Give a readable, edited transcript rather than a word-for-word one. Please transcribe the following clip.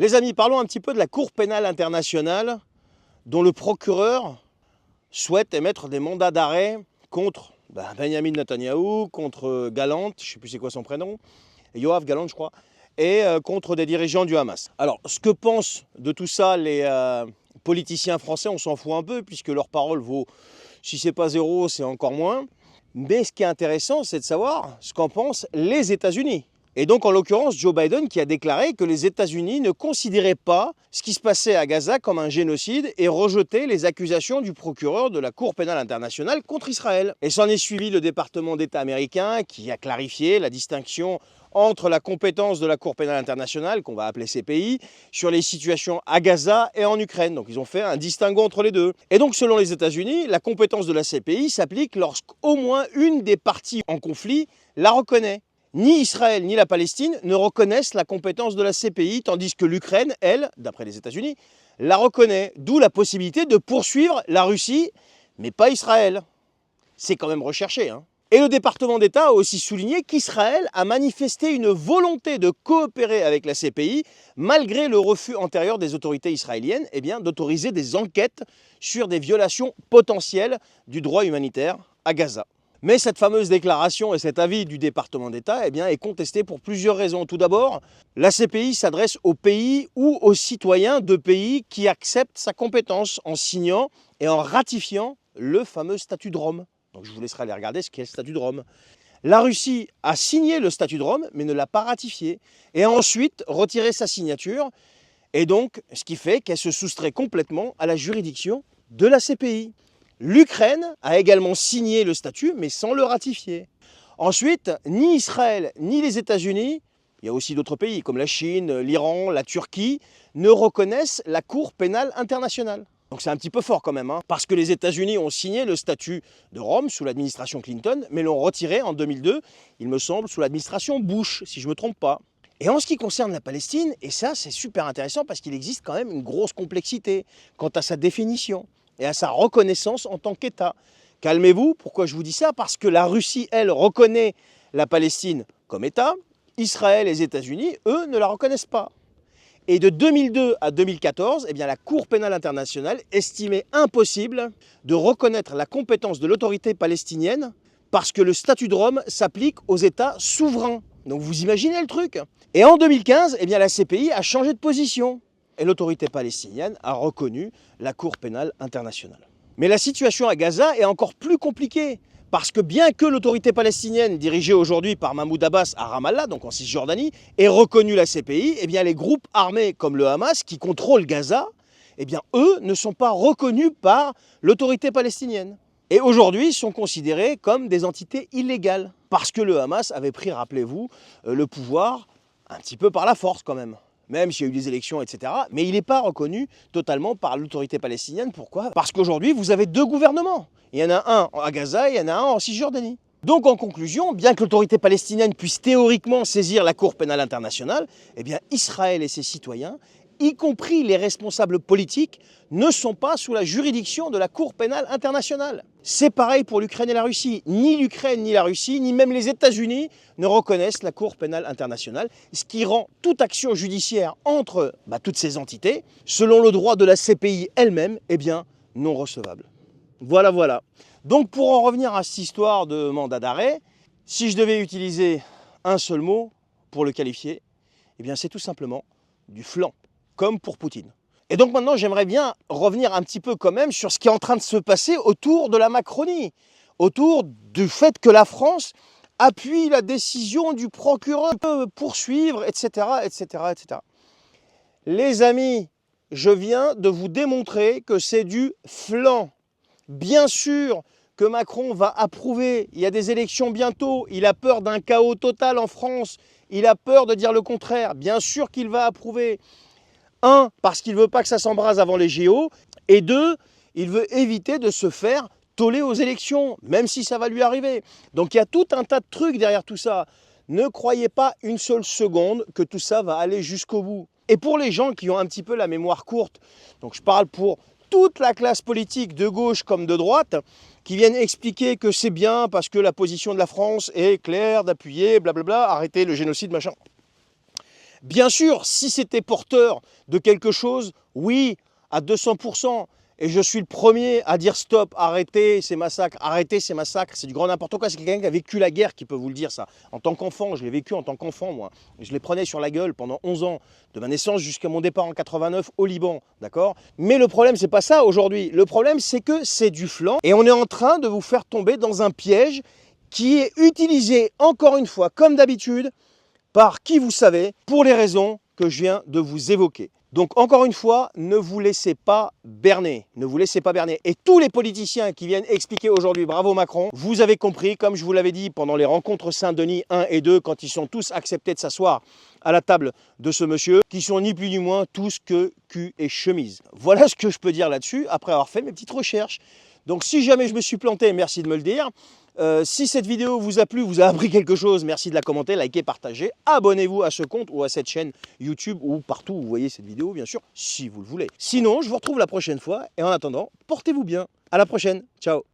Les amis, parlons un petit peu de la Cour pénale internationale dont le procureur souhaite émettre des mandats d'arrêt contre Benjamin Netanyahou, contre Gallant, je ne sais plus c'est quoi son prénom, Yoav Gallant je crois, et contre des dirigeants du Hamas. Alors, ce que pensent de tout ça les politiciens français, on s'en fout un peu, puisque leur parole vaut, si c'est pas zéro, c'est encore moins. Mais ce qui est intéressant, c'est de savoir ce qu'en pensent les États-Unis. Et donc, en l'occurrence, Joe Biden qui a déclaré que les États-Unis ne considéraient pas ce qui se passait à Gaza comme un génocide et rejetait les accusations du procureur de la Cour pénale internationale contre Israël. Et s'en est suivi le département d'État américain qui a clarifié la distinction entre la compétence de la Cour pénale internationale, qu'on va appeler CPI, sur les situations à Gaza et en Ukraine. Donc ils ont fait un distinguo entre les deux. Et donc selon les États-Unis, la compétence de la CPI s'applique lorsqu'au moins une des parties en conflit la reconnaît. Ni Israël ni la Palestine ne reconnaissent la compétence de la CPI, tandis que l'Ukraine, elle, d'après les États-Unis, la reconnaît. D'où la possibilité de poursuivre la Russie, mais pas Israël. C'est quand même recherché, hein. Et le département d'État a aussi souligné qu'Israël a manifesté une volonté de coopérer avec la CPI, malgré le refus antérieur des autorités israéliennes d'autoriser des enquêtes sur des violations potentielles du droit humanitaire à Gaza. Mais cette fameuse déclaration et cet avis du département d'État est contesté pour plusieurs raisons. Tout d'abord, la CPI s'adresse aux pays ou aux citoyens de pays qui acceptent sa compétence en signant et en ratifiant le fameux statut de Rome. Donc je vous laisserai aller regarder ce qu'est le statut de Rome. La Russie a signé le statut de Rome, mais ne l'a pas ratifié. Et a ensuite retiré sa signature. Et donc, ce qui fait qu'elle se soustrait complètement à la juridiction de la CPI. L'Ukraine a également signé le statut, mais sans le ratifier. Ensuite, ni Israël, ni les États-Unis, il y a aussi d'autres pays comme la Chine, l'Iran, la Turquie, ne reconnaissent la Cour pénale internationale. Donc c'est un petit peu fort quand même, hein, parce que les États-Unis ont signé le statut de Rome sous l'administration Clinton, mais l'ont retiré en 2002, il me semble, sous l'administration Bush, si je ne me trompe pas. Et en ce qui concerne la Palestine, et ça c'est super intéressant parce qu'il existe quand même une grosse complexité quant à sa définition et à sa reconnaissance en tant qu'État. Calmez-vous, pourquoi je vous dis ça? Parce que la Russie, elle, reconnaît la Palestine comme État, Israël et les États-Unis, eux, ne la reconnaissent pas. Et de 2002 à 2014, la Cour pénale internationale estimait impossible de reconnaître la compétence de l'autorité palestinienne parce que le statut de Rome s'applique aux États souverains. Donc vous imaginez le truc. Et en 2015, la CPI a changé de position et l'autorité palestinienne a reconnu la Cour pénale internationale. Mais la situation à Gaza est encore plus compliquée. Parce que bien que l'autorité palestinienne, dirigée aujourd'hui par Mahmoud Abbas à Ramallah, donc en Cisjordanie, ait reconnu la CPI, les groupes armés comme le Hamas, qui contrôlent Gaza, eux ne sont pas reconnus par l'autorité palestinienne. Et aujourd'hui sont considérés comme des entités illégales. Parce que le Hamas avait pris, rappelez-vous, le pouvoir un petit peu par la force quand même. Même s'il y a eu des élections, etc. Mais il n'est pas reconnu totalement par l'autorité palestinienne. Pourquoi? Parce qu'aujourd'hui, vous avez deux gouvernements. Il y en a un à Gaza et il y en a un en Cisjordanie. Donc en conclusion, bien que l'autorité palestinienne puisse théoriquement saisir la Cour pénale internationale, Israël et ses citoyens, y compris les responsables politiques, ne sont pas sous la juridiction de la Cour pénale internationale. C'est pareil pour l'Ukraine et la Russie. Ni l'Ukraine, ni la Russie, ni même les États-Unis ne reconnaissent la Cour pénale internationale, ce qui rend toute action judiciaire entre toutes ces entités, selon le droit de la CPI elle-même, non recevable. Voilà. Donc pour en revenir à cette histoire de mandat d'arrêt, si je devais utiliser un seul mot pour le qualifier, c'est tout simplement du flan, comme pour Poutine. Et donc maintenant, j'aimerais bien revenir un petit peu quand même sur ce qui est en train de se passer autour de la Macronie, autour du fait que la France appuie la décision du procureur de poursuivre, etc., etc., etc. Les amis, je viens de vous démontrer que c'est du flan. Bien sûr que Macron va approuver, il y a des élections bientôt, il a peur d'un chaos total en France, il a peur de dire le contraire, bien sûr qu'il va approuver. Un, parce qu'il ne veut pas que ça s'embrase avant les JO, et deux, il veut éviter de se faire toller aux élections, même si ça va lui arriver. Donc il y a tout un tas de trucs derrière tout ça. Ne croyez pas une seule seconde que tout ça va aller jusqu'au bout. Et pour les gens qui ont un petit peu la mémoire courte, donc je parle pour toute la classe politique de gauche comme de droite, qui viennent expliquer que c'est bien parce que la position de la France est claire, d'appuyer, blablabla, arrêter le génocide, machin. Bien sûr, si c'était porteur de quelque chose, oui, à 200%. Et je suis le premier à dire stop, arrêtez ces massacres, c'est du grand n'importe quoi. C'est quelqu'un qui a vécu la guerre qui peut vous le dire ça. En tant qu'enfant, je l'ai vécu en tant qu'enfant moi. Je les prenais sur la gueule pendant 11 ans, de ma naissance jusqu'à mon départ en 89 au Liban, d'accord? Mais le problème, c'est pas ça aujourd'hui. Le problème, c'est que c'est du flanc et on est en train de vous faire tomber dans un piège qui est utilisé encore une fois, comme d'habitude, par qui vous savez, pour les raisons que je viens de vous évoquer. Donc encore une fois, ne vous laissez pas berner, ne vous laissez pas berner. Et tous les politiciens qui viennent expliquer aujourd'hui bravo Macron, vous avez compris, comme je vous l'avais dit pendant les rencontres Saint-Denis 1 et 2, quand ils sont tous acceptés de s'asseoir à la table de ce monsieur, qui sont ni plus ni moins tous que cul et chemise. Voilà ce que je peux dire là-dessus, après avoir fait mes petites recherches. Donc si jamais je me suis planté, merci de me le dire. Si cette vidéo vous a plu, vous a appris quelque chose, merci de la commenter, liker, partager. Abonnez-vous à ce compte ou à cette chaîne YouTube ou partout où vous voyez cette vidéo, bien sûr, si vous le voulez. Sinon, je vous retrouve la prochaine fois et en attendant, portez-vous bien. À la prochaine. Ciao.